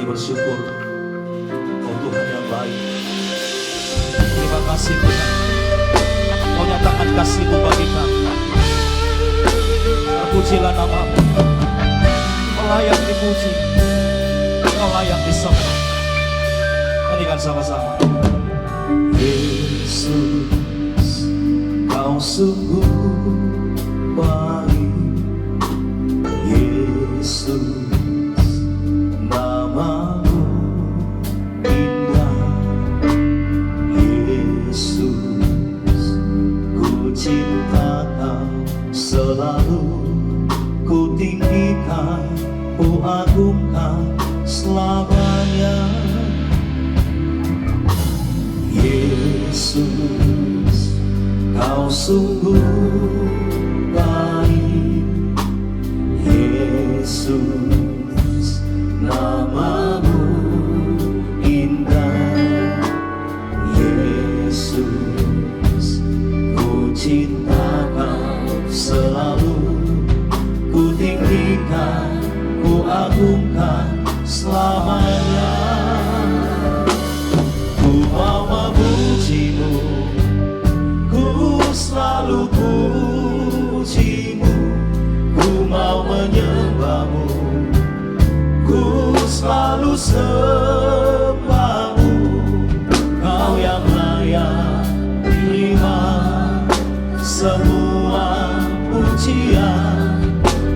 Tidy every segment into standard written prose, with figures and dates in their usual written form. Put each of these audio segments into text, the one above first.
bersyukur, oh Tuhan yang baik. Terima kasih Tuhan, Kau nyatakan kasih-Mu bagi kami. Terpujilah nama-Mu, Kau layak dipuji, Kau layak disembah. Nyanyikan sama-sama. Yesus, Kau sungguh baik. Yesus, nama-Mu indah. Yesus, ku cinta Kau selalu, ku tinggikan, ku agungkan selamanya. Yesus, Kau sungguh baik. Yesus, nama-Mu indah. Yesus, ku cinta Kau selalu, ku tinggikan, ku agungkan selamanya. Ku mau memuji-Mu, ku selalu puji-Mu. Ku mau menyembah-Mu, ku selalu sembah-Mu. Kau yang layak terima semua pujian,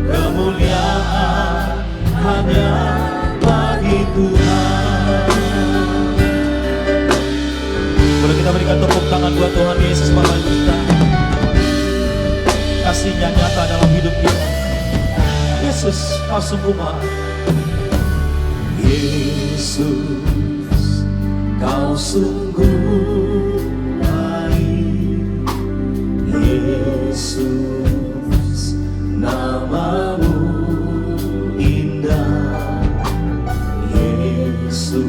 kemuliaan hanya bagi Tuhan. Boleh kita berikan tepuk tangan buat Tuhan Yesus malam kita. Kasih-Nya nyata dalam hidup kita. Yesus, Kau sungguh baik. Yesus, Kau sungguh baik. Yesus, nama-Mu indah. Yesus,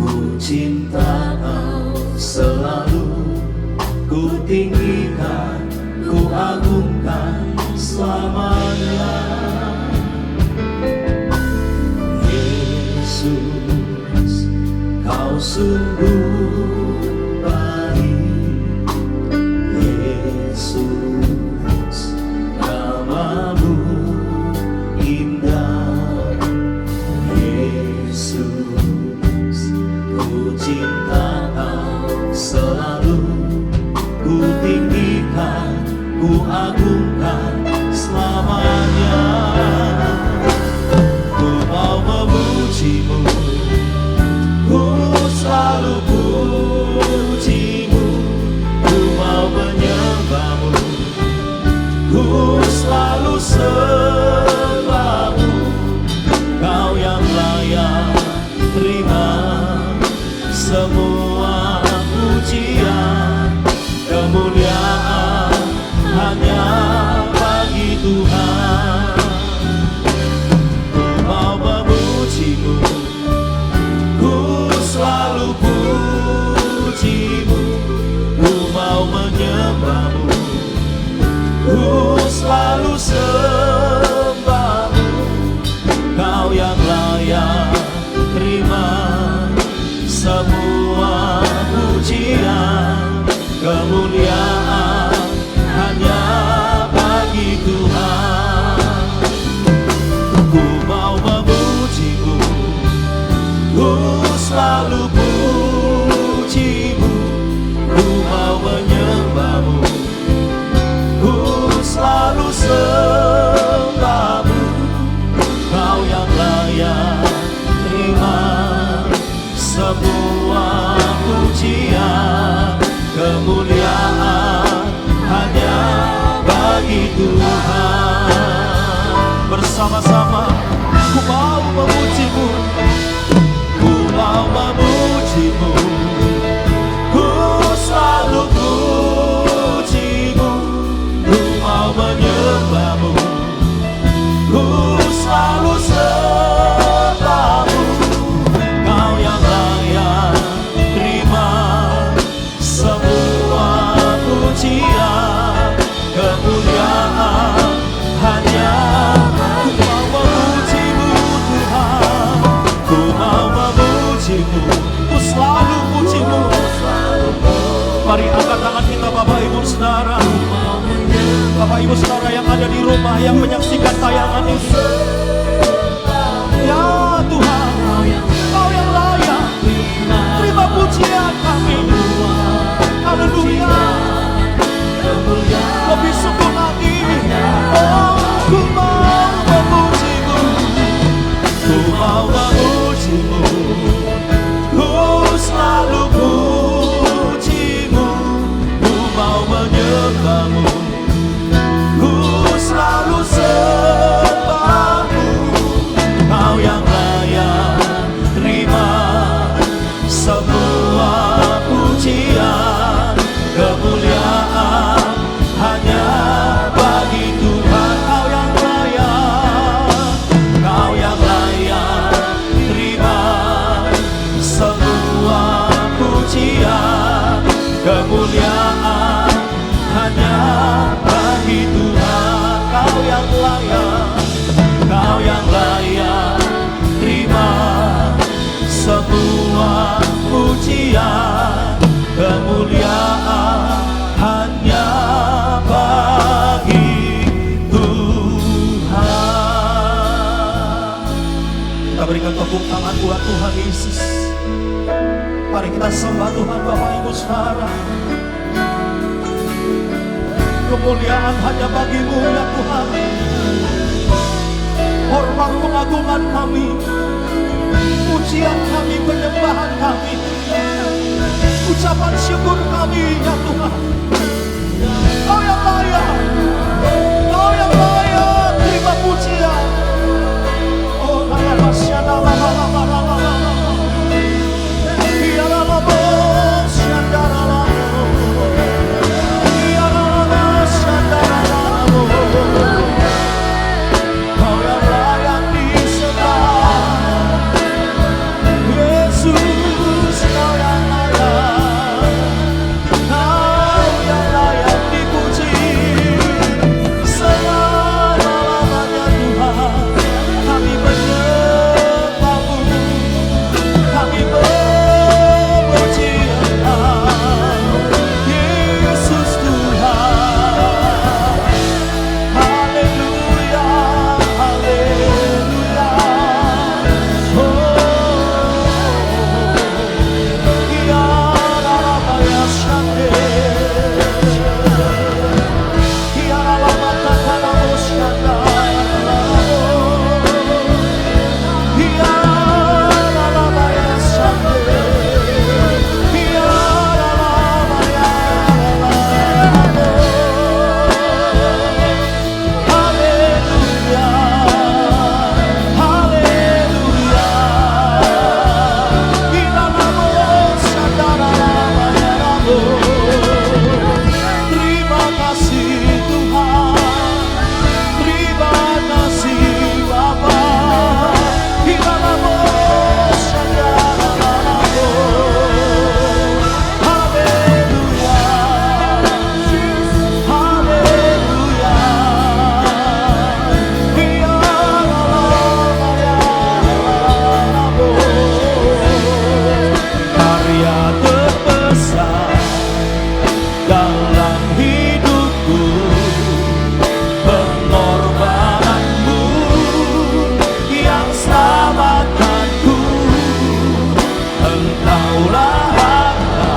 ku cinta Kau selalu, ku tinggikan, ku agungkan selamanya. Yesus, Kau sungguh baik. Yesus, nama-Mu indah. Yesus, ku cinta Kau selalu, ku tinggikan, ku agungkan selamanya. Ku mau memuji-Mu, ku selalu puji-Mu. Ku mau menyembah-Mu, ku selalu sembah-Mu. Kau yang layak terima semua pujian, kemuliaan hanya bagi Bapak Ibu Saudara yang ada di rumah, yang menyaksikan tayangan ini, ya Tuhan, Kau yang layak terima pujian kami. Haleluya. Lebih sungguh lagi, oh ku mau memujimu, ku mau memujimu, ku selalu pujimu, ku mau menyembahmu, ku selalu sembahmu. Kau yang layak terima semua pujian, kemuliaan hanya bagi Tuhan. Kau yang layak, Kau yang layak terima semua pujian, kemuliaan hanya bagi Tuhan. Kau yang layak, Kau yang layak terima semua pujian, kemuliaan hanya bagi Tuhan. Kita berikan tepuk tangan buat Tuhan Yesus. Mari kita sembah Tuhan Bapak Ibu Saudara. Kemuliaan hanya bagi-Mu ya Tuhan. Hormat pengagungan kami, pujian kami, penyembahan kami, ucapan syukur kami ya Tuhan. Kau yang layak, Kau yang layak terima pujian. Oh Ramasyana Kau yang layak disembah, Yesus. Kau yang layak, Kau yang layak dipuji selama-lamanya Tuhan. Kami menyembah-Mu, kami memuji Engkau, Yesus Tuhan. Haleluya, haleluya. Oh, ya Rabaya Shande, ya Rabata Kanamo Shanda, ya Rabaya Shande, ya Rabaya. Haleluya, haleluya. Terima kasih Tuhan, terima kasih Bapa. Haleluya, haleluya. Karya terbesar dalam hidupku, pengorbananmu yang selamatkanku. Engkaulah harta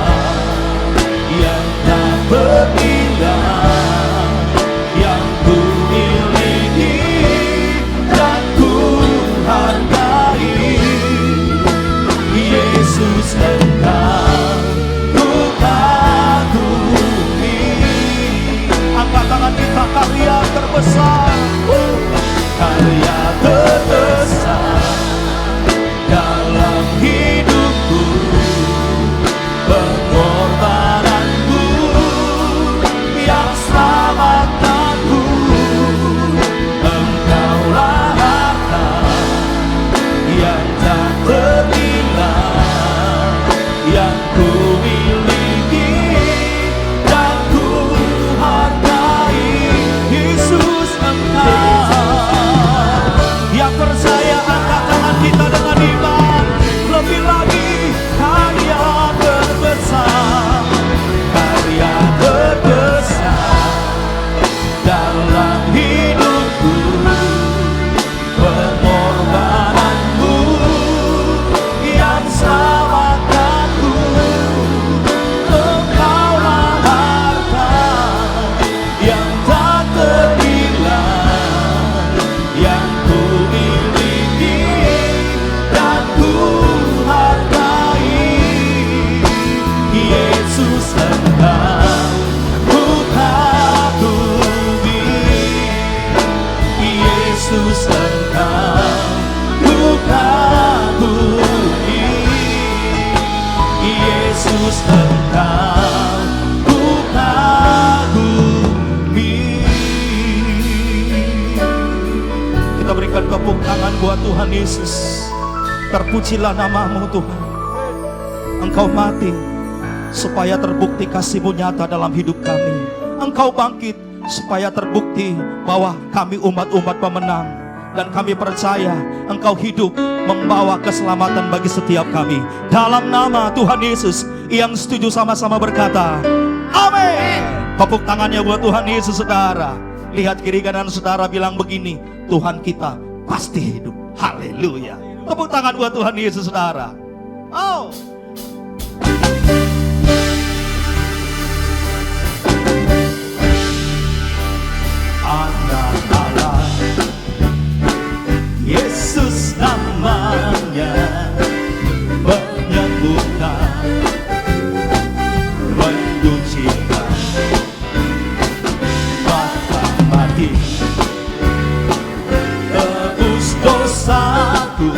yang tak bernilai, yang ku miliki dan ku hargai. Yesus Engkau ku kagumi. Angkat tangan kita, karya terbesar, karya terbesar dalam hidupku, pengorbananmu yang selamatkanku. Engkaulah harta yang tak ternilai, yang ku miliki dan ku hargai. Yesus Engkau yang percaya Tepuk tangan buat Tuhan Yesus. Terpujilah namamu Tuhan. Engkau mati supaya terbukti kasih-Mu nyata dalam hidup kami. Engkau bangkit supaya terbukti bahwa kami umat-umat pemenang. Dan kami percaya Engkau hidup membawa keselamatan bagi setiap kami. Dalam nama Tuhan Yesus, yang setuju sama-sama berkata amin. Tepuk tangannya buat Tuhan Yesus, saudara. Lihat kiri kanan saudara, bilang begini, Tuhan kita pasti hidup. Haleluya. Tepuk tangan buat Tuhan Yesus, saudara. Oh, anak Allah, Yesus namanya, menyembuhkan, menyucikan, bahkan mati, tebus dosaku,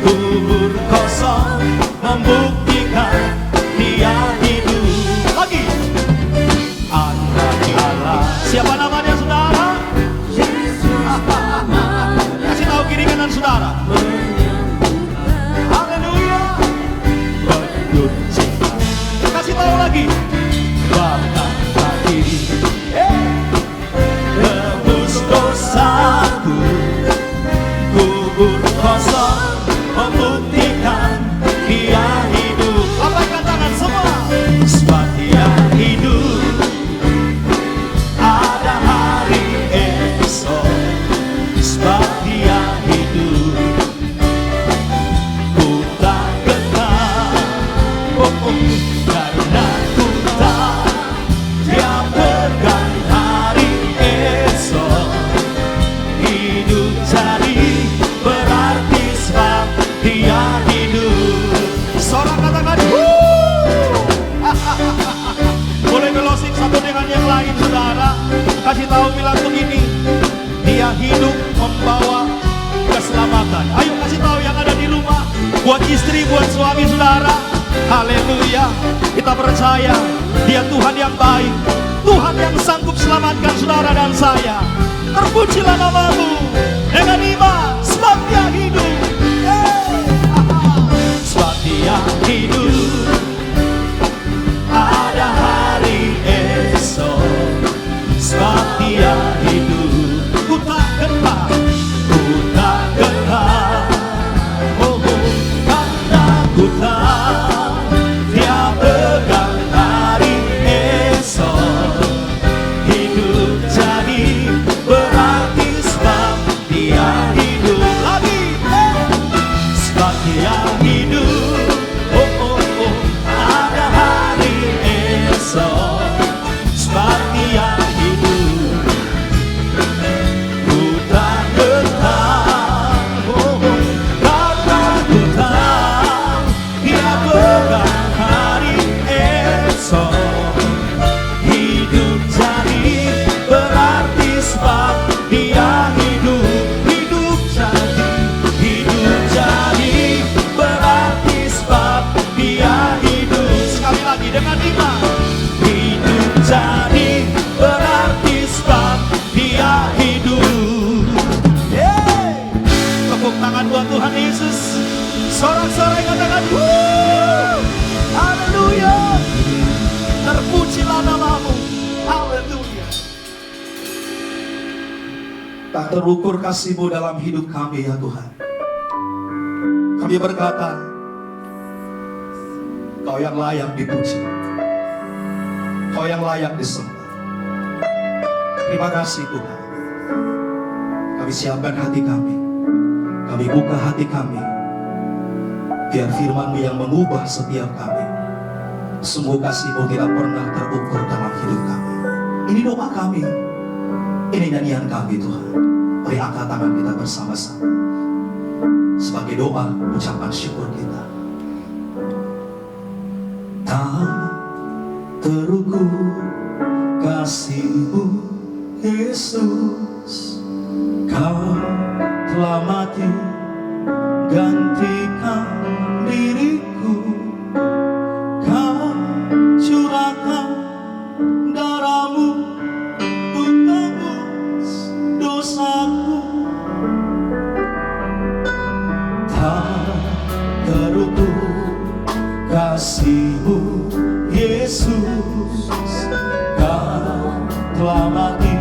kubur kosong, membuktikan Dia hidup. Lagi, anak Allah. Siapa namanya saudara? Kasih tahu kiri kanan saudara. Haleluya. Menyucikan. Kasih tahu lagi. Bahkan mati, tebus dosaku, kubur kosong, membuktikan Dia hidup. Lambaikan tangan semua. Sebab Dia hidup, ada hari esok. Sebab Dia hidup, ku tak gentar. Karena ku tak Dia pegang hari esok. Hidup jadi berarti sebab Dia hidup. Seorang katakan boleh closing satu dengan yang lain saudara. Kasih tahu, bilang begini, Dia hidup membawa keselamatan. Ayo kasih tahu yang ada di rumah, buat istri, buat suami saudara. Haleluya. Kita percaya Dia Tuhan yang baik, Tuhan yang sanggup selamatkan saudara dan saya. Terpujilah namamu dengan iman, sebab Dia hidup. Sebab Dia hidup, ada hari esok. Sebab Dia hidup, ku tak gentar, ku tak gentar. Oh, karena ku tak Dia pegang hari esok. Hidup jadi berarti sebab Dia hidup. Lagi, sebab Dia hidup. Oh, oh, oh, ada hari esok. Sebab Dia hidup, ku tak gentar. Oh, oh, karena ku tak Dia pegang hari esok. Hidup jadi berarti sebab Dia hidup. Hidup jadi berarti sebab Dia hidup. Sekali lagi dengan iman. Hidup jadi berarti sebab Dia hidup. Tepuk tangan buat Tuhan Yesus. Sorak-sorai katakan haleluya. Terpujilah namamu. Haleluya. Tak terukur kasih-Mu dalam hidup kami ya Tuhan. Kami berkata, Kau yang layak dipuji, Kau yang layak disembah. Terima kasih Tuhan. Kami siapkan hati kami, kami buka hati kami, biar firman-Mu yang mengubah setiap kami. Sungguh kasih-Mu tidak pernah terukur dalam hidup kami. Ini doa kami, ini nyanyian kami Tuhan. Mari angkat tangan kita bersama-sama sebagai doa ucapan syukur kita. Tak terukur kasih-Mu Yesus, Kau telah mati gantikan diriku. Kau curahkan darah-Mu untuk tebus dosaku. telah mati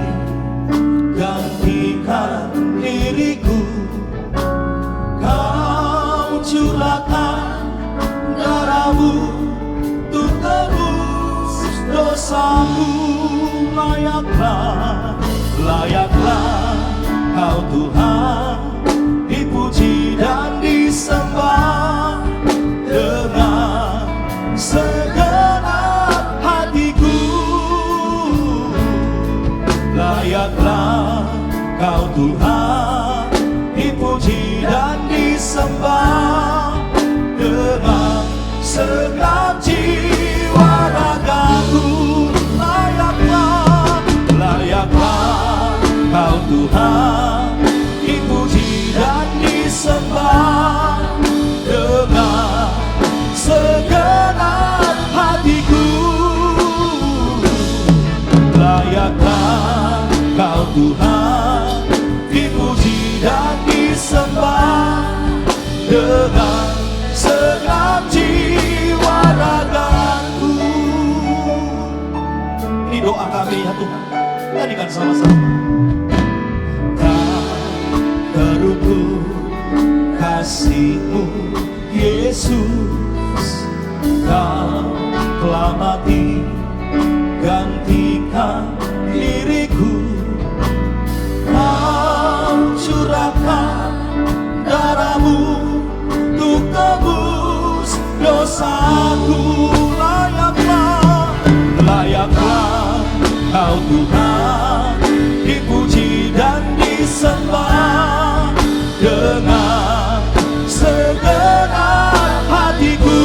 gantikan diriku. Kau curahkan darahmu untuk tebus dosaku. Layaklah, layaklah Kau Tuhan, dipuji dan disembah dengan segenap hatiku. Layaklah Kau Tuhan, dipuji dan disembah dengan segenap jiwa ragaku. Layaklah, layaklah Kau Tuhan, dipuji dan disembah dengan segenap hatiku. Layaklah Kau Tuhan, dipuji dan disembah dengan segenap jiwa ragaku. Ini doa kami ya Tuhan, nyanyikan sama-sama. Tak terukur kasih-Mu Yesus, Kau telah mati gantikan diriku. Kau curahkan darahmu untuk tebus dosaku. Layaklah, layaklah Kau Tuhan, dipuji dan disembah dengan segenap hatiku.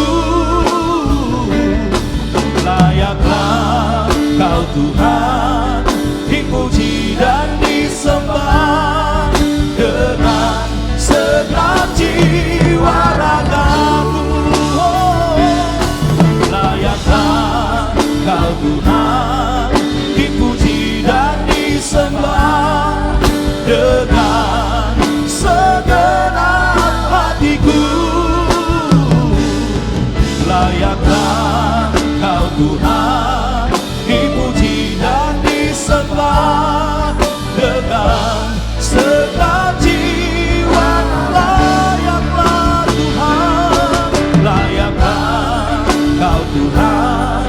Layaklah Kau Tuhan, dipuji dan disembah dengan segenap jiwa ragaku. Layaklah Kau Tuhan, dipuji dan disembah dengan segenap hatiku. Layaklah Kau Tuhan, dipuji dan disembah dengan segenap jiwa. Layaklah Tuhan, layaklah Kau Tuhan,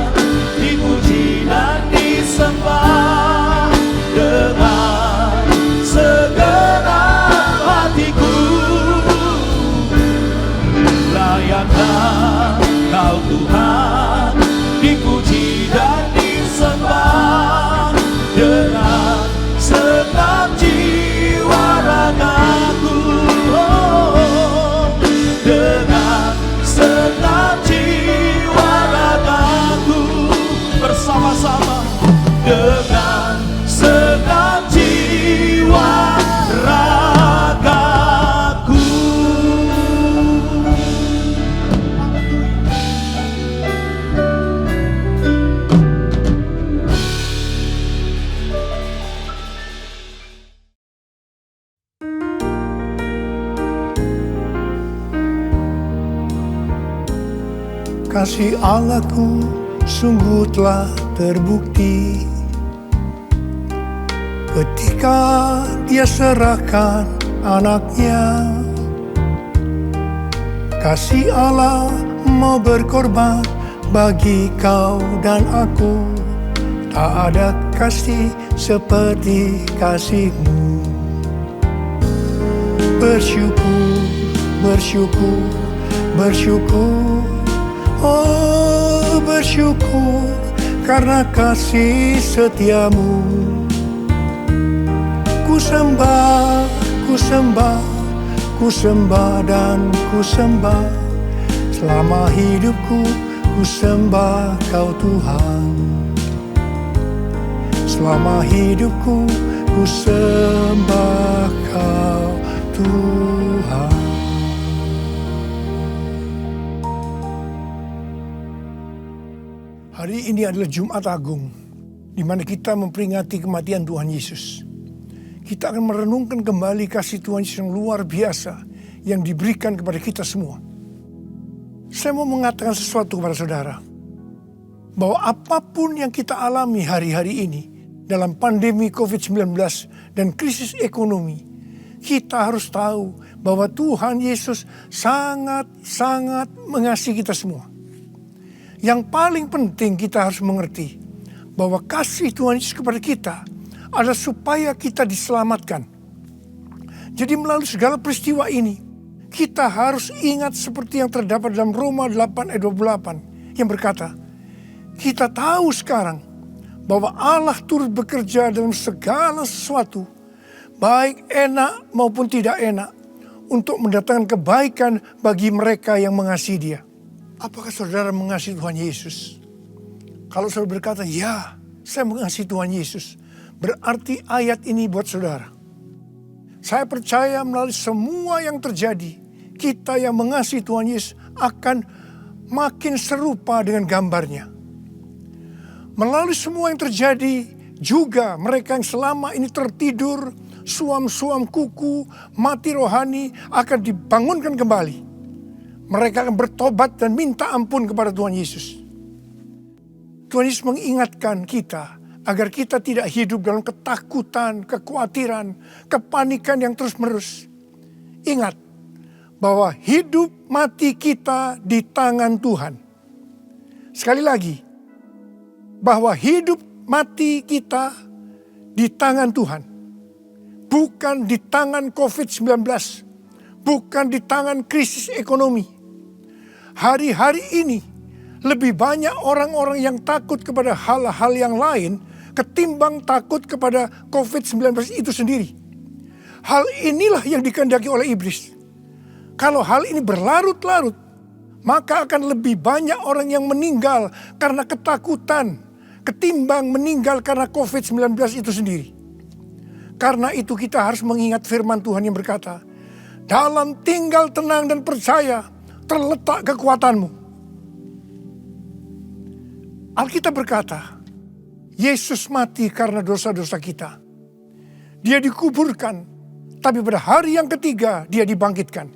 dipuji dan disembah dengan segenap hatiku. Layaklah Kau Tuhan, dipuji dan disembah dengan segenap jiwa ragaku. Dengan segenap jiwa ragaku, bersama-sama dengan segenap jiwa ragaku. Kasih Allahku sungguh telah terbukti ketika Dia serahkan anaknya. Kasih Allah mau berkorban bagi kau dan aku. Tak ada kasih seperti kasih-Mu. Bersyukur, bersyukur, bersyukur. Oh, bersyukur karena kasih setia-Mu. Ku sembah, ku sembah, ku sembah dan ku sembah. Selama hidupku ku sembah Kau Tuhan. Selama hidupku ku sembah Kau Tuhan. Hari ini adalah Jumat Agung, di mana kita memperingati kematian Tuhan Yesus. Kita akan merenungkan kembali kasih Tuhan Yesus yang luar biasa yang diberikan kepada kita semua. Saya mau mengatakan sesuatu kepada saudara, bahwa apapun yang kita alami hari-hari ini, dalam pandemi COVID-19 dan krisis ekonomi, kita harus tahu bahwa Tuhan Yesus sangat-sangat mengasihi kita semua. Yang paling penting kita harus mengerti bahwa kasih Tuhan Yesus kepada kita adalah supaya kita diselamatkan. Jadi melalui segala peristiwa ini, kita harus ingat seperti yang terdapat dalam Roma 8 ayat 28 yang berkata, kita tahu sekarang bahwa Allah turut bekerja dalam segala sesuatu, baik enak maupun tidak enak, untuk mendatangkan kebaikan bagi mereka yang mengasihi Dia. Apakah saudara mengasihi Tuhan Yesus? Kalau saudara berkata, ya, saya mengasihi Tuhan Yesus, berarti ayat ini buat saudara. Saya percaya melalui semua yang terjadi, kita yang mengasihi Tuhan Yesus akan makin serupa dengan gambarnya. Melalui semua yang terjadi, juga mereka yang selama ini tertidur, suam-suam kuku, mati rohani akan dibangunkan kembali. Mereka akan bertobat dan minta ampun kepada Tuhan Yesus. Tuhan Yesus mengingatkan kita agar kita tidak hidup dalam ketakutan, kekhawatiran, kepanikan yang terus-menerus. Ingat bahwa hidup mati kita di tangan Tuhan. Sekali lagi, bahwa hidup mati kita di tangan Tuhan. Bukan di tangan COVID-19. Bukan di tangan krisis ekonomi. Hari-hari ini lebih banyak orang-orang yang takut kepada hal-hal yang lain ketimbang takut kepada COVID-19 itu sendiri. Hal inilah yang dikehendaki oleh iblis. Kalau hal ini berlarut-larut, maka akan lebih banyak orang yang meninggal karena ketakutan ketimbang meninggal karena COVID-19 itu sendiri. Karena itu kita harus mengingat firman Tuhan yang berkata, dalam tinggal tenang dan percaya terletak kekuatanmu. Alkitab berkata, Yesus mati karena dosa-dosa kita. Dia dikuburkan, tapi pada hari yang ketiga dia dibangkitkan.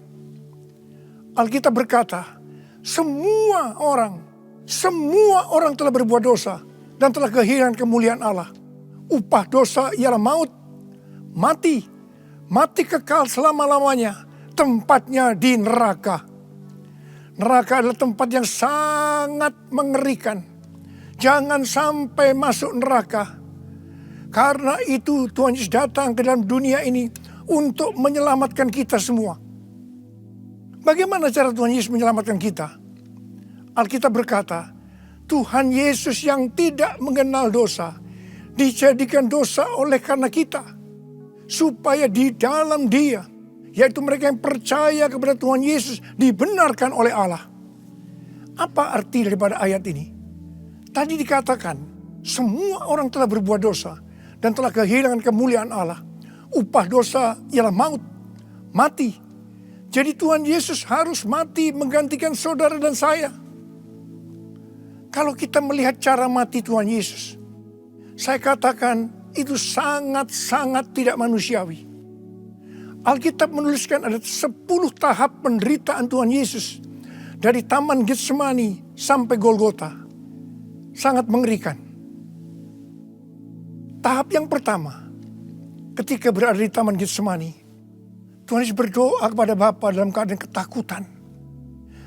Alkitab berkata, semua orang telah berbuat dosa dan telah kehilangan kemuliaan Allah. Upah dosa ialah maut, mati kekal selama-lamanya, tempatnya di neraka. Neraka adalah tempat yang sangat mengerikan. Jangan sampai masuk neraka. Karena itu Tuhan Yesus datang ke dalam dunia ini untuk menyelamatkan kita semua. Bagaimana cara Tuhan Yesus menyelamatkan kita? Alkitab berkata, Tuhan Yesus yang tidak mengenal dosa dijadikan dosa oleh karena kita. Supaya di dalam Dia, yaitu mereka yang percaya kepada Tuhan Yesus, dibenarkan oleh Allah. Apa arti daripada ayat ini? Tadi dikatakan, semua orang telah berbuat dosa dan telah kehilangan kemuliaan Allah. Upah dosa ialah maut, mati. Jadi Tuhan Yesus harus mati menggantikan saudara dan saya. Kalau kita melihat cara mati Tuhan Yesus, saya katakan itu sangat-sangat tidak manusiawi. Alkitab menuliskan ada 10 tahap penderitaan Tuhan Yesus. Dari Taman Getsemani sampai Golgota. Sangat mengerikan. Tahap yang pertama, ketika berada di Taman Getsemani, Tuhan Yesus berdoa kepada Bapa dalam keadaan ketakutan.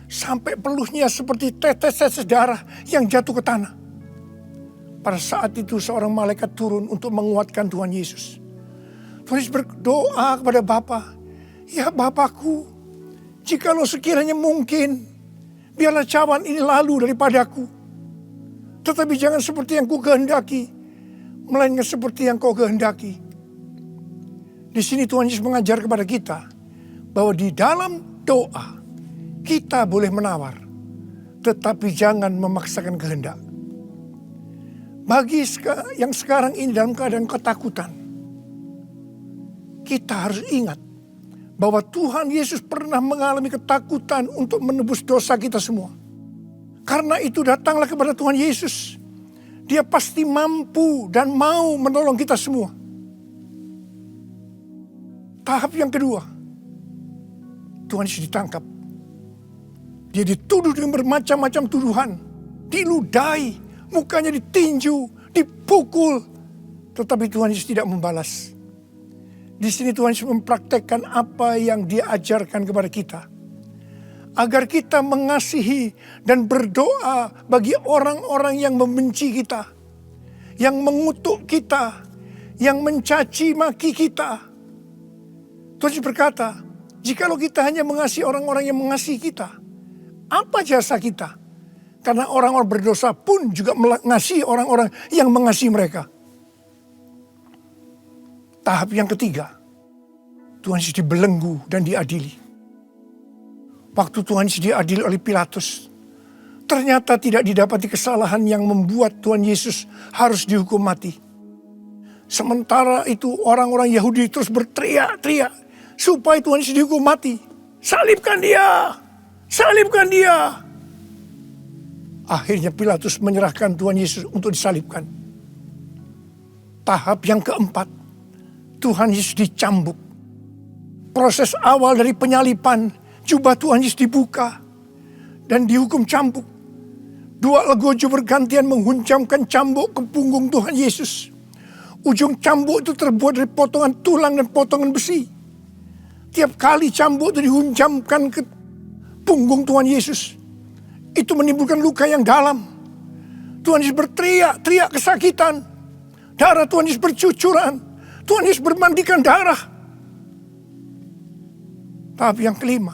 Sampai peluhnya seperti tetes-tetes darah yang jatuh ke tanah. Pada saat itu seorang malaikat turun untuk menguatkan Tuhan Yesus. Tuhan Yesus berdoa kepada Bapa, ya Bapakku, jikalau sekiranya mungkin, biarlah cawan ini lalu daripadaku. Tetapi jangan seperti yang ku kehendaki, melainkan seperti yang kau kehendaki. Di sini Tuhan Yesus mengajar kepada kita bahwa di dalam doa kita boleh menawar, tetapi jangan memaksakan kehendak. Bagi yang sekarang ini dalam keadaan ketakutan, kita harus ingat bahwa Tuhan Yesus pernah mengalami ketakutan untuk menebus dosa kita semua. Karena itu datanglah kepada Tuhan Yesus. Dia pasti mampu dan mau menolong kita semua. Tahap yang kedua, Tuhan Yesus ditangkap. Dia dituduh dengan bermacam-macam tuduhan. Diludahi, mukanya ditinju, dipukul. Tetapi Tuhan Yesus tidak membalas. Di sini Tuhan Yesus mempraktekkan apa yang Dia ajarkan kepada kita. Agar kita mengasihi dan berdoa bagi orang-orang yang membenci kita. Yang mengutuk kita. Yang mencaci maki kita. Tuhan Yesus berkata, jikalau kita hanya mengasihi orang-orang yang mengasihi kita, apa jasa kita? Karena orang-orang berdosa pun juga mengasihi orang-orang yang mengasihi mereka. Tahap yang ketiga, Tuhan Yesus dibelenggu dan diadili. Waktu Tuhan Yesus diadili oleh Pilatus, ternyata tidak didapati kesalahan yang membuat Tuhan Yesus harus dihukum mati. Sementara itu orang-orang Yahudi terus berteriak-teriak supaya Tuhan Yesus dihukum mati. Salibkan dia! Salibkan dia! Akhirnya Pilatus menyerahkan Tuhan Yesus untuk disalibkan. Tahap yang keempat, Tuhan Yesus dicambuk. Proses awal dari penyalipan, jubah Tuhan Yesus dibuka dan dihukum cambuk. Dua legojo bergantian menghunjamkan cambuk ke punggung Tuhan Yesus. Ujung cambuk itu terbuat dari potongan tulang dan potongan besi. Tiap kali cambuk itu dihunjamkan ke punggung Tuhan Yesus, itu menimbulkan luka yang dalam. Tuhan Yesus berteriak-teriak kesakitan. Darah Tuhan Yesus bercucuran. Tuhan Yesus bermandikan darah. Tahap yang kelima,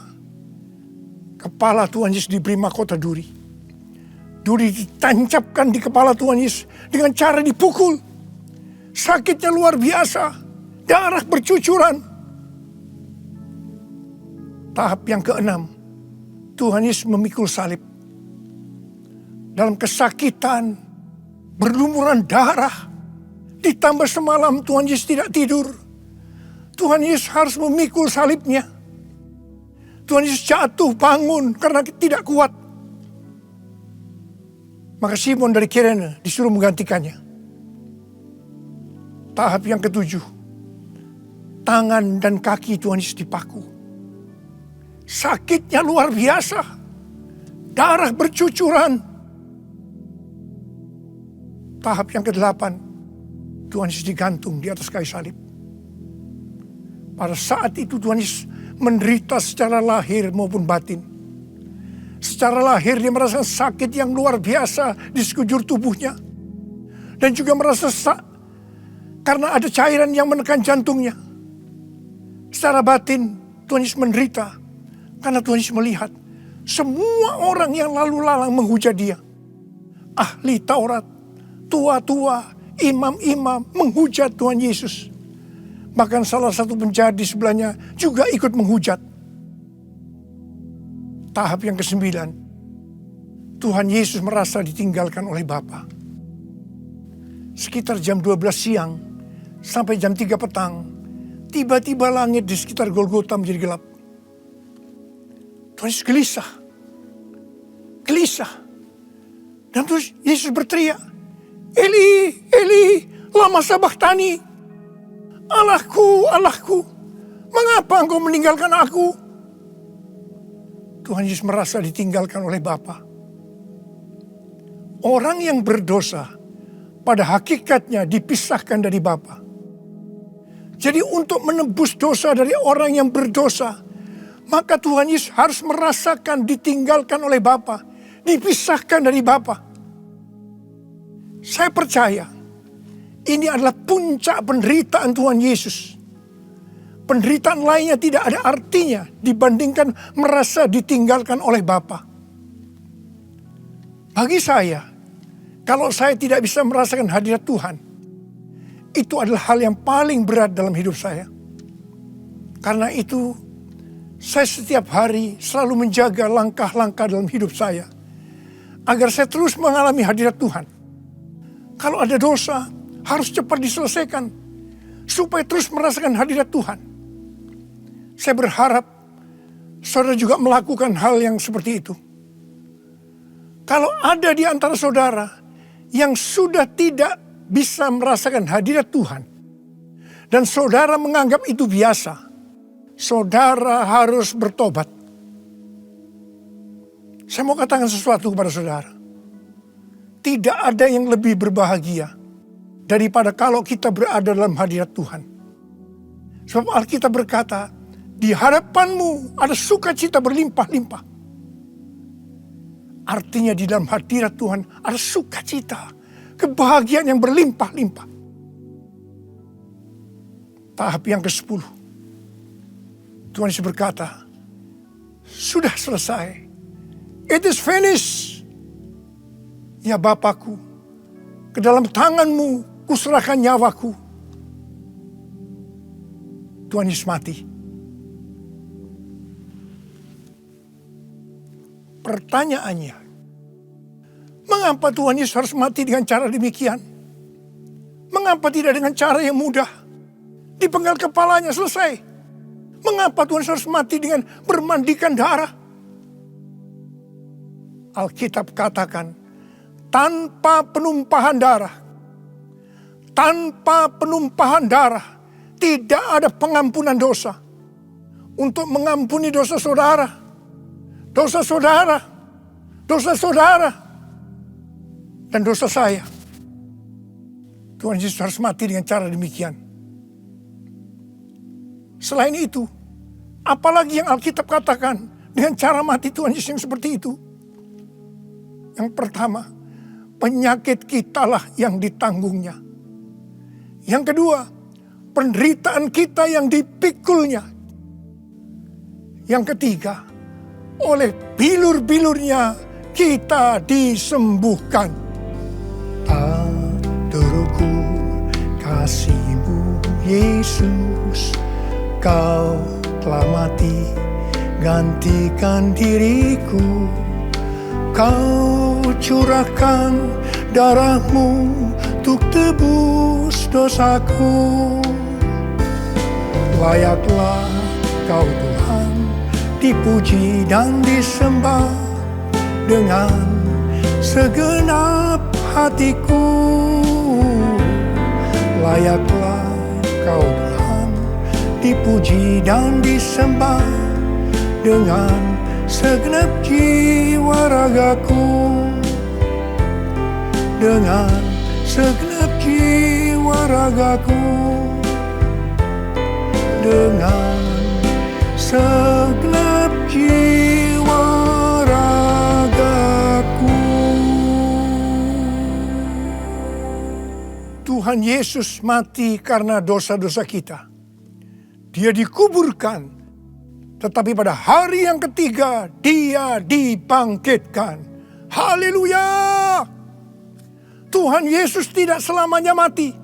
kepala Tuhan Yesus diberi mahkota duri. Duri ditancapkan di kepala Tuhan Yesus dengan cara dipukul. Sakitnya luar biasa. Darah bercucuran. Tahap yang keenam, Tuhan Yesus memikul salib. Dalam kesakitan, berlumuran darah, ditambah semalam Tuhan Yesus tidak tidur. Tuhan Yesus harus memikul salibnya. Tuhan Yesus jatuh bangun karena tidak kuat. Maka Simon dari Kirene disuruh menggantikannya. Tahap yang ketujuh, tangan dan kaki Tuhan Yesus dipaku. Sakitnya luar biasa. Darah bercucuran. Tahap yang ke-8, Tuhan Yesus digantung di atas kayu salib. Pada saat itu Tuhan Yesus menderita secara lahir maupun batin. Secara lahir dia merasakan sakit yang luar biasa di sekujur tubuhnya. Dan juga merasa karena ada cairan yang menekan jantungnya. Secara batin Tuhan Yesus menderita. Karena Tuhan Yesus melihat semua orang yang lalu lalang menghujat dia. Ahli Taurat, tua-tua, imam-imam menghujat Tuhan Yesus. Bahkan salah satu penjahat di sebelahnya juga ikut menghujat. Tahap yang ke-9, Tuhan Yesus merasa ditinggalkan oleh Bapa. Sekitar jam 12 siang sampai jam 3 petang, tiba-tiba langit di sekitar Golgota menjadi gelap. Tuhan Yesus gelisah. Dan terus Yesus berteriak, Eli, Eli, lama sabachthani. Allahku, Allahku, mengapa engkau meninggalkan aku? Tuhan Yesus merasa ditinggalkan oleh Bapa. Orang yang berdosa pada hakikatnya dipisahkan dari Bapa. Jadi untuk menebus dosa dari orang yang berdosa, maka Tuhan Yesus harus merasakan ditinggalkan oleh Bapa, dipisahkan dari Bapa. Saya percaya ini adalah puncak penderitaan Tuhan Yesus. Penderitaan lainnya tidak ada artinya dibandingkan merasa ditinggalkan oleh Bapa. Bagi saya, kalau saya tidak bisa merasakan hadirat Tuhan, itu adalah hal yang paling berat dalam hidup saya. Karena itu, saya setiap hari selalu menjaga langkah-langkah dalam hidup saya. Agar saya terus mengalami hadirat Tuhan. Kalau ada dosa, harus cepat diselesaikan. Supaya terus merasakan hadirat Tuhan. Saya berharap saudara juga melakukan hal yang seperti itu. Kalau ada di antara saudara yang sudah tidak bisa merasakan hadirat Tuhan. Dan saudara menganggap itu biasa. Saudara harus bertobat. Saya mau katakan sesuatu kepada saudara. Tidak ada yang lebih berbahagia daripada kalau kita berada dalam hadirat Tuhan. Sebab Alkitab berkata, di hadapanmu ada sukacita berlimpah-limpah. Artinya di dalam hadirat Tuhan ada sukacita, kebahagiaan yang berlimpah-limpah. Tahap yang ke-10. Tuhan Yesus berkata, sudah selesai. It is finished. Ya Bapakku, ke dalam tanganmu kuserahkan nyawaku. Tuhan Yesus mati. Pertanyaannya, mengapa Tuhan Yesus harus mati dengan cara demikian? Mengapa tidak dengan cara yang mudah? Dipenggal kepalanya, selesai. Mengapa Tuhan Yesus harus mati dengan bermandikan darah? Alkitab katakan, tanpa penumpahan darah, tidak ada pengampunan dosa. Untuk mengampuni dosa saudara, dan dosa saya, Tuhan Yesus harus mati dengan cara demikian. Selain itu, apalagi yang Alkitab katakan dengan cara mati Tuhan Yesus yang seperti itu? Yang pertama, penyakit kitalah yang ditanggungnya. Yang kedua, penderitaan kita yang dipikulnya. Yang ketiga, oleh bilur-bilurnya kita disembuhkan. Tak terukur kasih-Mu Yesus, Kau telah mati gantikan diriku. Kau curahkan darah-Mu untuk tebus dosaku. Layaklah Kau Tuhan dipuji dan disembah dengan segenap hatiku. Layaklah Kau Tuhan dipuji dan disembah dengan segenap jiwa ragaku. Dengan segenap jiwa ragaku. Dengan segenap jiwa ragaku. Tuhan Yesus mati karena dosa-dosa kita. Dia dikuburkan, tetapi pada hari yang ketiga Dia dibangkitkan. Haleluya! Tuhan Yesus tidak selamanya mati,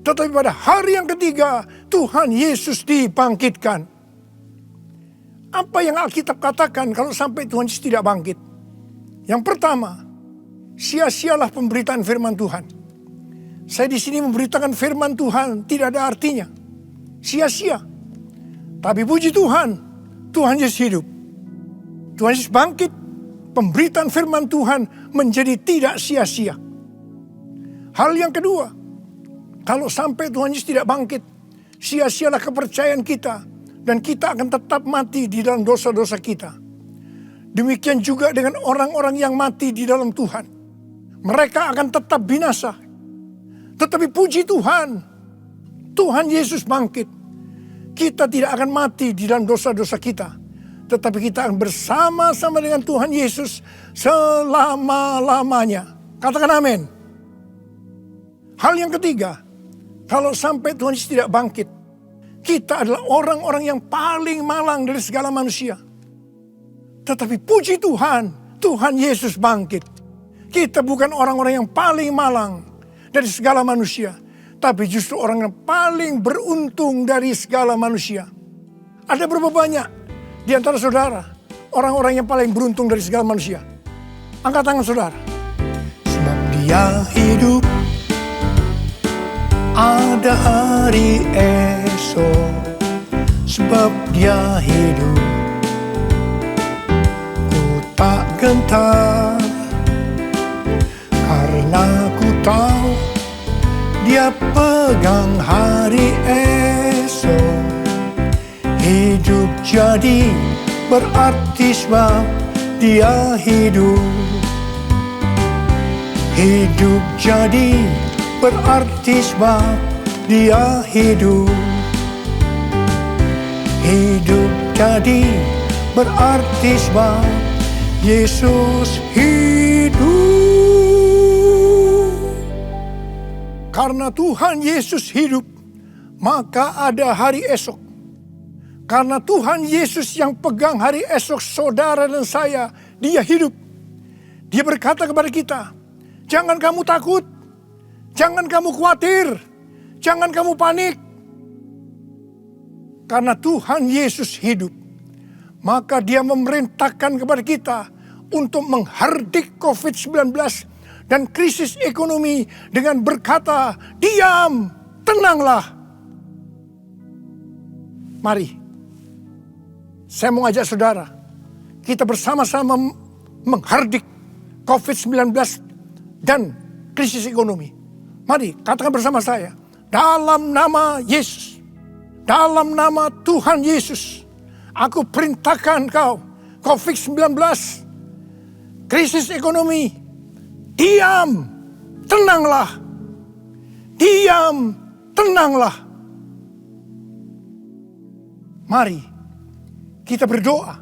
tetapi pada hari yang ketiga Tuhan Yesus dibangkitkan. Apa yang Alkitab katakan kalau sampai Tuhan Yesus tidak bangkit? Yang pertama, sia-sialah pemberitaan firman Tuhan. Saya di sini memberitakan firman Tuhan tidak ada artinya. Sia-sia. Tapi puji Tuhan, Tuhan Yesus hidup. Tuhan Yesus bangkit, pemberitaan firman Tuhan menjadi tidak sia-sia. Hal yang kedua, kalau sampai Tuhan Yesus tidak bangkit, sia-sialah kepercayaan kita. Dan kita akan tetap mati di dalam dosa-dosa kita. Demikian juga dengan orang-orang yang mati di dalam Tuhan. Mereka akan tetap binasa. Tetapi puji Tuhan, Tuhan Yesus bangkit. Kita tidak akan mati di dalam dosa-dosa kita. Tetapi kita akan bersama-sama dengan Tuhan Yesus selama-lamanya. Katakan amin. Hal yang ketiga, kalau sampai Tuhan Yesus tidak bangkit, kita adalah orang-orang yang paling malang dari segala manusia. Tetapi puji Tuhan, Tuhan Yesus bangkit. Kita bukan orang-orang yang paling malang dari segala manusia, tapi justru orang yang paling beruntung dari segala manusia. Ada berapa banyak di antara saudara orang-orang yang paling beruntung dari segala manusia? Angkat tangan saudara. Sebab Dia hidup, ada hari esok. Sebab Dia hidup, ku tak gentar. Karena ku tahu Dia pegang hari esok. Hidup jadi berarti sebab Dia hidup. Hidup jadi berarti sebab dia hidup. Hidup jadi berarti sebab Yesus hidup. Karena Tuhan Yesus hidup, maka ada hari esok. Karena Tuhan Yesus yang pegang hari esok saudara dan saya, dia hidup. Dia berkata kepada kita, jangan kamu takut, jangan kamu khawatir, jangan kamu panik. Karena Tuhan Yesus hidup, maka dia memerintahkan kepada kita untuk menghardik COVID-19 dan krisis ekonomi dengan berkata, diam, tenanglah. Mari, saya mau ajak saudara, kita bersama-sama menghardik COVID-19 dan krisis ekonomi. Mari katakan bersama saya, dalam nama Yesus, dalam nama Tuhan Yesus, aku perintahkan kau, COVID-19, krisis ekonomi, diam, tenanglah. Diam, tenanglah. Mari kita berdoa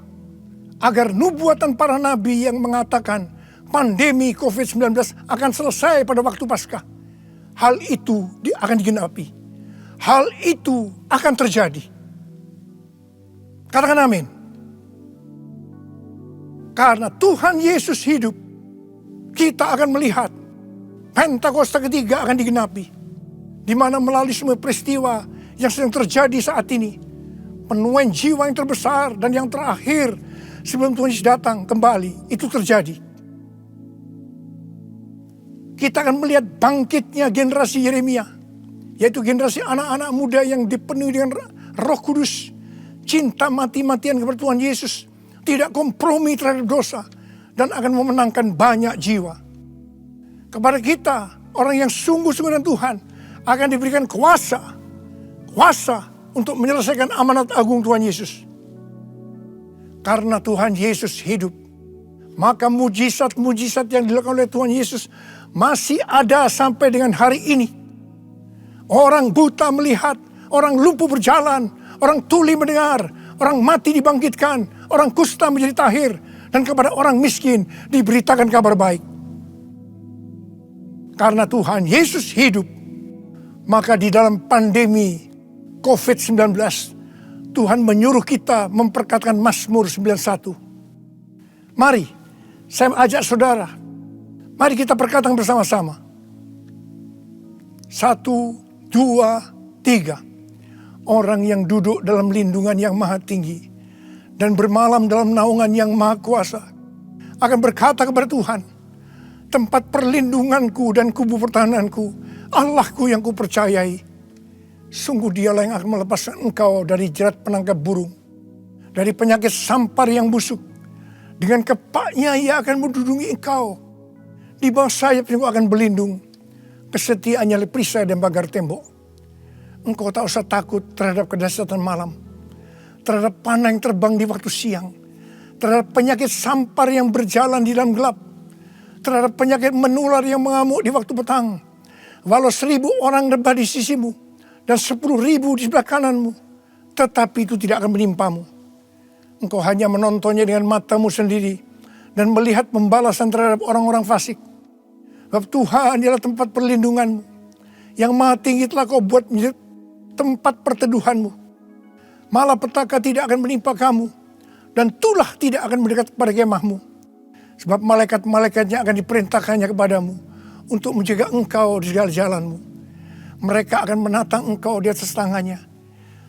agar nubuatan para nabi yang mengatakan pandemi COVID-19 akan selesai pada waktu Paskah. Hal itu akan digenapi. Hal itu akan terjadi. Katakan amin. Karena Tuhan Yesus hidup, kita akan melihat Pentakosta ketiga akan digenapi. Di mana melalui semua peristiwa yang sedang terjadi saat ini, penuaian jiwa yang terbesar dan yang terakhir sebelum Tuhan Yesus datang kembali, itu terjadi. Kita akan melihat bangkitnya generasi Yeremia, yaitu generasi anak-anak muda yang dipenuhi dengan Roh Kudus, cinta mati-matian kepada Tuhan Yesus, tidak kompromi terhadap dosa, dan akan memenangkan banyak jiwa. Kepada kita, orang yang sungguh-sungguh dengan Tuhan, akan diberikan kuasa untuk menyelesaikan amanat agung Tuhan Yesus. Karena Tuhan Yesus hidup, maka mujizat-mujizat yang dilakukan oleh Tuhan Yesus masih ada sampai dengan hari ini. Orang buta melihat, orang lumpuh berjalan, orang tuli mendengar, orang mati dibangkitkan, orang kusta menjadi tahir, dan kepada orang miskin diberitakan kabar baik. Karena Tuhan Yesus hidup, maka di dalam pandemi COVID-19, Tuhan menyuruh kita memperkatakan Mazmur 91. Mari, saya ajak saudara, mari kita perkatakan bersama-sama. 1, 2, 3. Orang yang duduk dalam lindungan yang maha tinggi dan bermalam dalam naungan yang maha kuasa akan berkata kepada Tuhan, tempat perlindunganku dan kubu pertahananku, Allahku yang kupercayai. Sungguh dialah yang akan melepaskan engkau dari jerat penangkap burung, dari penyakit sampar yang busuk. Dengan kepaknya ia akan mendudungi engkau. Di bawah sayapnya engkau akan berlindung. Kesetiaannya perisai dan pagar tembok. Engkau tak usah takut terhadap kedahsyatan malam, terhadap panah yang terbang di waktu siang, terhadap penyakit sampar yang berjalan di dalam gelap, terhadap penyakit menular yang mengamuk di waktu petang. Walau 1000 orang rebah di sisimu dan 10.000 di sebelah kananmu, tetapi itu tidak akan menimpamu. Engkau hanya menontonnya dengan matamu sendiri dan melihat pembalasan terhadap orang-orang fasik. Sebab Tuhan adalah tempat perlindunganmu. Yang maha tinggi telah kau buat menjadi tempat perteduhanmu. Malapetaka tidak akan menimpa kamu, dan tulah tidak akan mendekat kepada kemahmu. Sebab malaikat-malaikatnya akan diperintahkannya kepadamu untuk menjaga engkau di segala jalanmu. Mereka akan menatang engkau di atas tangannya,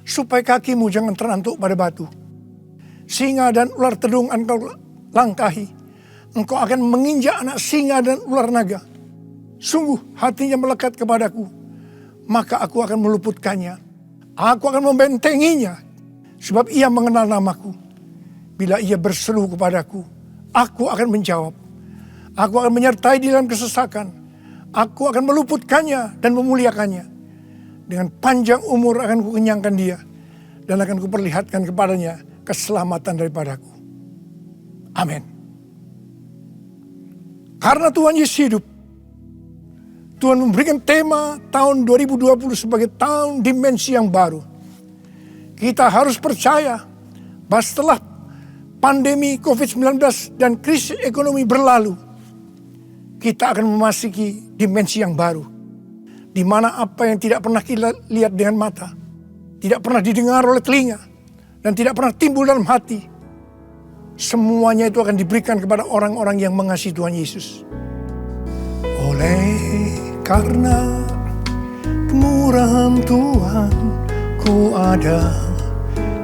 supaya kakimu jangan terantuk pada batu. Singa dan ular tedung engkau langkahi. Engkau akan menginjak anak singa dan ular naga. Sungguh hatinya melekat kepadaku, maka aku akan meluputkannya. Aku akan membentenginya, sebab ia mengenal namaku. Bila ia berseru kepadaku, aku akan menjawab. Aku akan menyertai di dalam kesesakan. Aku akan meluputkannya dan memuliakannya. Dengan panjang umur akan kukenyangkan dia, dan akan kuperlihatkan kepadanya keselamatan daripadaku. Amin. Karena Tuhan Yesus hidup, Tuhan memberikan tema tahun 2020 sebagai tahun dimensi yang baru. Kita harus percaya bahwa setelah pandemi COVID-19 dan krisis ekonomi berlalu, kita akan memasuki dimensi yang baru. Di mana apa yang tidak pernah kita lihat dengan mata, tidak pernah didengar oleh telinga, dan tidak pernah timbul dalam hati, semuanya itu akan diberikan kepada orang-orang yang mengasihi Tuhan Yesus. Oleh karena kemurahan Tuhan, ku ada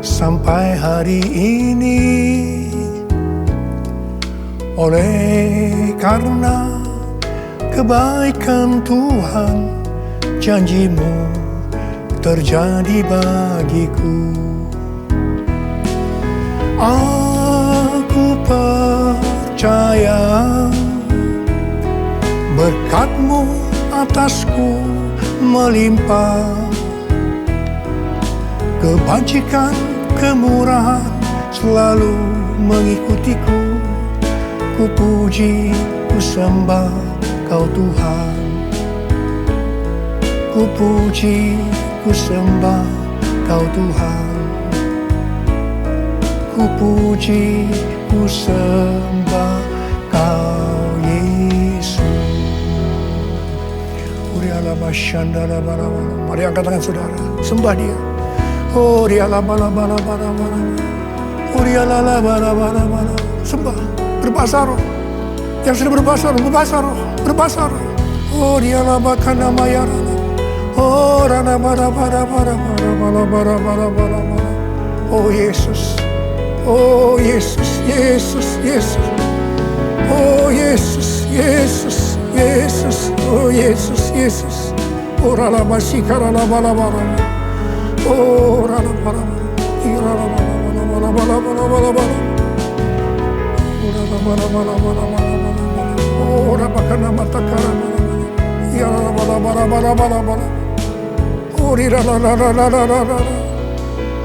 sampai hari ini. Oleh karena kebaikan Tuhan, janji-Mu terjadi bagiku. Aku percaya berkat-Mu atasku melimpah. Kebajikan, kemurahan selalu mengikutiku. Ku puji, ku sembah Kau Tuhan. Ku puji, ku sembah Kau Tuhan. Ku puji, ku sembah Kau Yesus. Mari angkat tangan saudara, sembah Dia. Oh, sembah, berbahasa roh. Yang sudah berbahasa roh, berbahasa roh. Oh, dialah bakana mayarana. Oh, rana bara. Oh, Yesus. Oh, Yesus, Yesus, Yesus. Oh, Yesus, Yesus, Yesus. Oh, Yesus, Yesus. Oh, rana masikara bara. Oh, rana bara. Irana bara. Oh, rabakana matakara. Irana bara. Oh, rirana.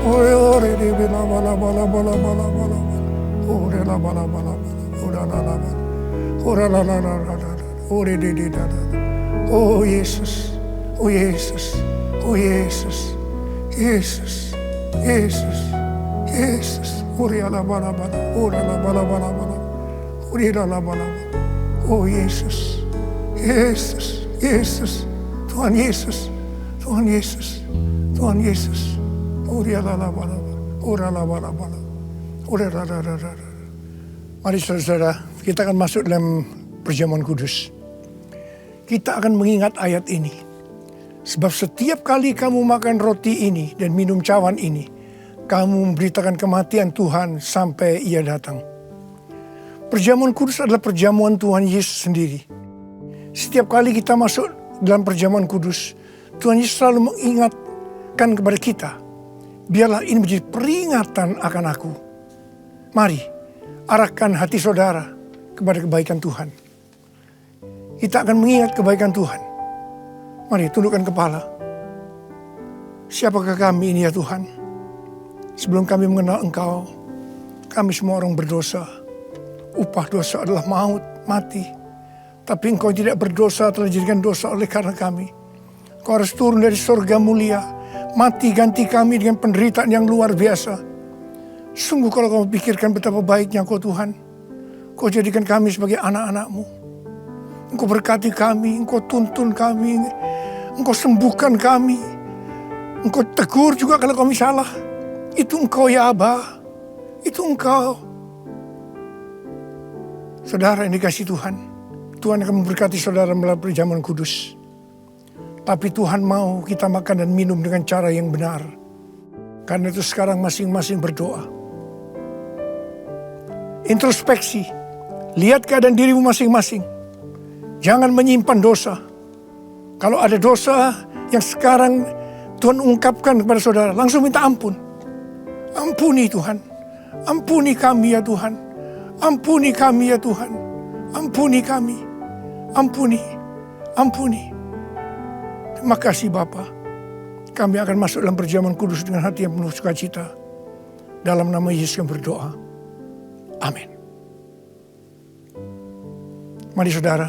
Oh, re bela bala. Oh, re la bala. Oh, la. Oh, re de. Oh, Yesus. Oh, Yesus. Oh, Yesus. Yesus. Oh, re la bala. Oh, la bala. Oh, re la bala. Oh, Yesus. Tuhan Yesus. Mari saudara, kita akan masuk dalam perjamuan kudus. Kita akan mengingat ayat ini. Sebab setiap kali kamu makan roti ini dan minum cawan ini, kamu memberitakan kematian Tuhan sampai Ia datang. Perjamuan kudus adalah perjamuan Tuhan Yesus sendiri. Setiap kali kita masuk dalam perjamuan kudus, Tuhan Yesus selalu mengingatkan kepada kita, biarlah ini menjadi peringatan akan aku. Mari, arahkan hati saudara kepada kebaikan Tuhan. Kita akan mengingat kebaikan Tuhan. Mari, tundukkan kepala. Siapakah kami ini ya Tuhan? Sebelum kami mengenal Engkau, kami semua orang berdosa. Upah dosa adalah maut, mati. Tapi Engkau tidak berdosa, telah dijadikan dosa oleh karena kami. Kau harus turun dari surga mulia, mati ganti kami dengan penderitaan yang luar biasa. Sungguh kalau kau pikirkan betapa baiknya Kau Tuhan, Kau jadikan kami sebagai anak-anak-Mu. Engkau berkati kami, Engkau tuntun kami, Engkau sembuhkan kami. Engkau tegur juga kalau kami salah. Itu Engkau ya Aba, itu Engkau. Saudara yang dikasihi Tuhan, Tuhan akan memberkati saudara melalui perjamuan kudus. Tapi Tuhan mau kita makan dan minum dengan cara yang benar. Karena itu sekarang masing-masing berdoa. Introspeksi. Lihat keadaan dirimu masing-masing. Jangan menyimpan dosa. Kalau ada dosa yang sekarang Tuhan ungkapkan kepada saudara, langsung minta ampun. Ampuni Tuhan. Ampuni kami ya Tuhan. Ampuni kami ya Tuhan. Ampuni kami. Ampuni. Terima kasih Bapa. Kami akan masuk dalam perjamuan kudus dengan hati yang penuh sukacita. Dalam nama Yesus yang berdoa. Amin. Mari saudara.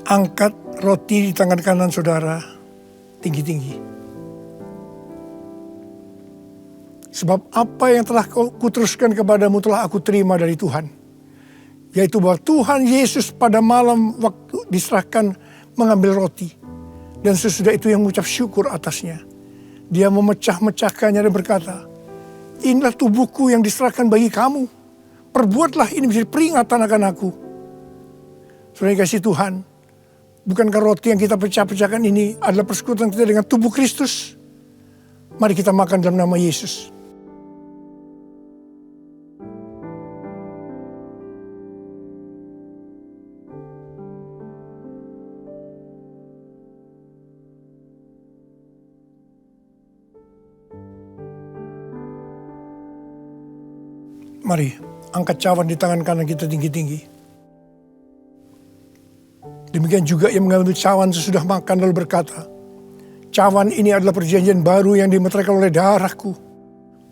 angkat roti di tangan kanan saudara tinggi-tinggi. Sebab apa yang telah kuteruskan kepadamu telah aku terima dari Tuhan. Yaitu bahwa Tuhan Yesus pada malam waktu diserahkan mengambil roti. Dan sesudah itu yang mengucap syukur atasnya. Dia memecah-mecahkannya dan berkata, inilah tubuhku yang diserahkan bagi kamu. Perbuatlah ini menjadi peringatan akan aku. Saudara yang kasih Tuhan, bukankah roti yang kita pecah-pecahkan ini adalah persekutuan kita dengan tubuh Kristus? Mari kita makan dalam nama Yesus. Mari, angkat cawan di tangan kanan kita tinggi-tinggi. Demikian juga yang mengambil cawan sesudah makan lalu berkata, cawan ini adalah perjanjian baru yang dimeteraikan oleh darahku.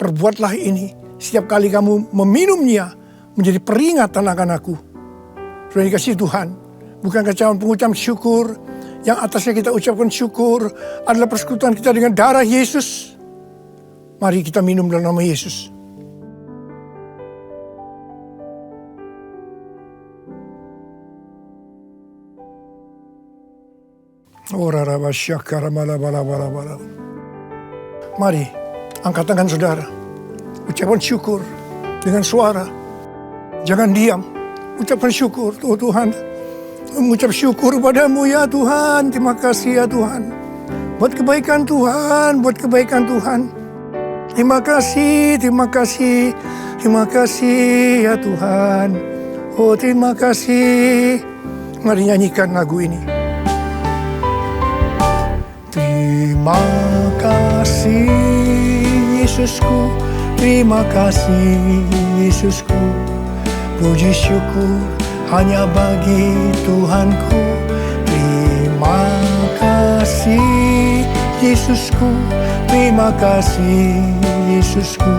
Perbuatlah ini setiap kali kamu meminumnya menjadi peringatan akan aku. Sudah dikasih Tuhan, bukankah cawan pengucapan syukur yang atasnya kita ucapkan syukur adalah persekutuan kita dengan darah Yesus? Mari kita minum dalam nama Yesus. Mari, angkat tangan saudara. Ucapkan syukur dengan suara. Jangan diam. Ucapkan syukur. Oh Tuhan, mengucap syukur padamu ya Tuhan. Terima kasih ya Tuhan. Buat kebaikan Tuhan, buat kebaikan Tuhan. Terima kasih, terima kasih. Terima kasih ya Tuhan. Oh terima kasih. Mari nyanyikan lagu ini. Terima kasih Yesusku, terima kasih Yesusku. Puji syukur hanya bagi Tuhanku. Terima kasih Yesusku, terima kasih Yesusku.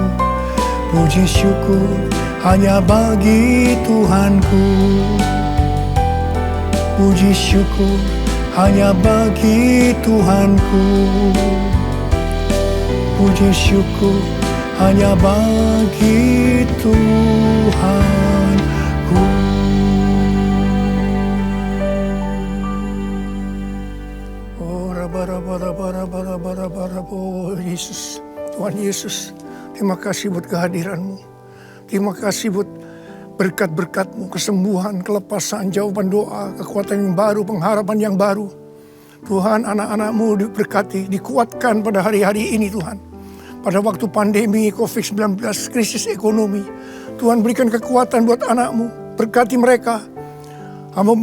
Puji syukur hanya bagi Tuhanku. Puji syukur hanya bagi Tuhanku. Puji syukur hanya bagi Tuhanku. Oh, oh Yesus, Tuhan Yesus, terima kasih buat kehadiran-Mu. Terima kasih buat berkat-berkat-Mu, kesembuhan, kelepasan, jawaban doa, kekuatan yang baru, pengharapan yang baru. Tuhan, anak-anak-Mu diberkati, dikuatkan pada hari-hari ini Tuhan. Pada waktu pandemi COVID-19, krisis ekonomi, Tuhan berikan kekuatan buat anak-Mu, berkati mereka. Hamba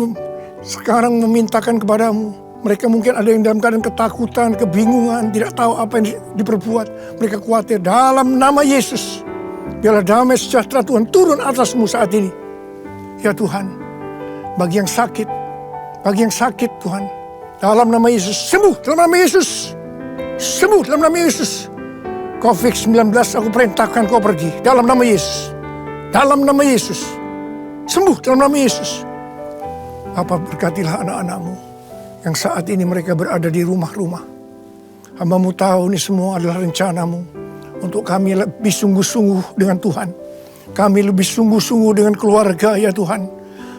sekarang memintakan kepadamu, mereka mungkin ada yang dalam keadaan ketakutan, kebingungan, tidak tahu apa yang diperbuat. Mereka khawatir, dalam nama Yesus, biarlah damai sejahtera Tuhan turun atasmu saat ini. Ya Tuhan, bagi yang sakit Tuhan, dalam nama Yesus, sembuh dalam nama Yesus. Sembuh dalam nama Yesus. COVID-19 aku perintahkan kau pergi dalam nama Yesus. Dalam nama Yesus. Sembuh dalam nama Yesus. Bapa, berkatilah anak-anak-Mu yang saat ini mereka berada di rumah-rumah. Hamba-Mu tahu ini semua adalah rencana-Mu untuk kami lebih sungguh-sungguh dengan Tuhan. Kami lebih sungguh-sungguh dengan keluarga ya Tuhan.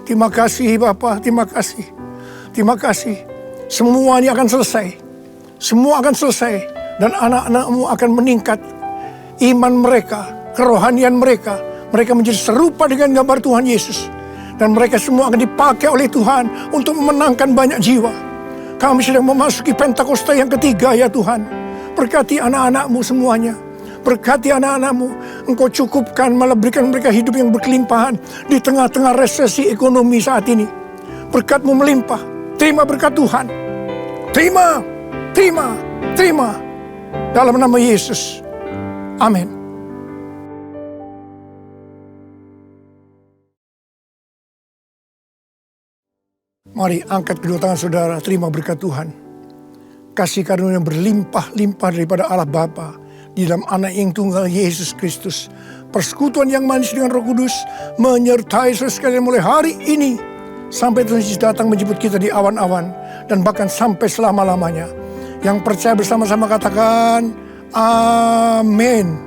Terima kasih Bapa, terima kasih. Terima kasih. Semua ini akan selesai. Semua akan selesai. Dan anak-anak-Mu akan meningkat iman mereka, kerohanian mereka. Mereka menjadi serupa dengan gambar Tuhan Yesus. Dan mereka semua akan dipakai oleh Tuhan untuk memenangkan banyak jiwa. Kami sedang memasuki Pentakosta yang ketiga ya Tuhan. Berkati anak-anak-Mu semuanya. Berkati anak-anak-Mu. Engkau cukupkan, malah berikan mereka hidup yang berkelimpahan di tengah-tengah resesi ekonomi saat ini. Berkat-Mu melimpah. Terima berkat Tuhan. Terima, terima, terima. Dalam nama Yesus. Amin. Mari angkat kedua tangan saudara, terima berkat Tuhan. Kasih karunia yang berlimpah-limpah daripada Allah Bapa di dalam anak yang tunggal Yesus Kristus. Persekutuan yang manis dengan Roh Kudus menyertai saudara sekalian mulai hari ini sampai Tuhan Yesus datang menjemput kita di awan-awan, dan bahkan sampai selama-lamanya. Yang percaya bersama-sama katakan, amin.